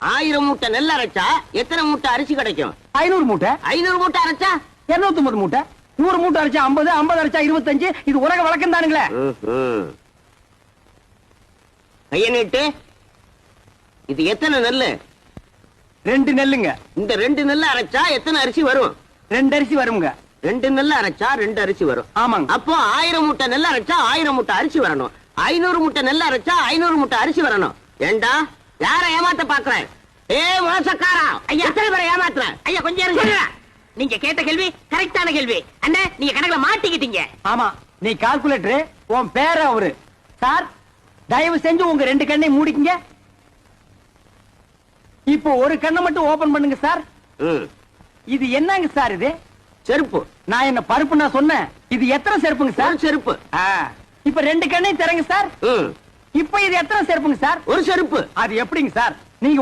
1000 மூட்டை நெல் அரைச்சா எத்தனை மூட்டை அரிசி கிடைக்கும்? 500 மூட்டை. 500 மூட்டை அரைச்சா 250 மூட்டை. 100 மூட்டை அரைச்சா 50, 50 அரைச்சா 25. இது உலக வழக்கம் தானுங்களே. கைய நீட்டு. இது எத்தனை நெல்லு? 2 நெல்லுங்க. இந்த 2 நெல்ல அரைச்சா எத்தனை அரிசி வரும்? 2 அரிசி வருங்க. 2 நெல்ல அரைச்சா 2 அரிசி வரும். ஆமாங்க. அப்போ 1000 மூட்டை நெல் அரைச்சா 1000 மூட்டை அரிசி வரணும். 500 மூட்டை நெல் அரைச்சா 500 மூட்டை அரிசி வரணும். ஏண்டா யார ஏமாத்த பாக்குறேன்? மோசக்காரா, ஐயா எத்தனை பேரை ஏமாத்துற? ஐயா கொஞ்சம் இருங்க. நீங்க கேட்ட கேள்வி கரெக்டான கேள்வி. அண்ணே நீங்க கணக்குல மாட்டிக்கிட்டீங்க. ஆமா, நீ கால்குலேட்டர். உன் பேர அவரு. சார் தயவு செஞ்சு உங்க 2 கண்ணை மூடிக்கங்க. இப்போ ஒரு கண்ணை மட்டும் ஓபன் பண்ணுங்க சார். இது என்னங்க சார்? இது செருப்பு. நான் என்ன பருப்பு நான் சொன்னேன். இது எத்தனை செருப்புங்க சார்? செருப்பு. இப்ப 2 கண்ணையும் தரங்க சார். இப்ப இது எத்தனை செருப்புங்க சார்? ஒரு செருப்பு. அது எப்படிங்க சார்? நீங்க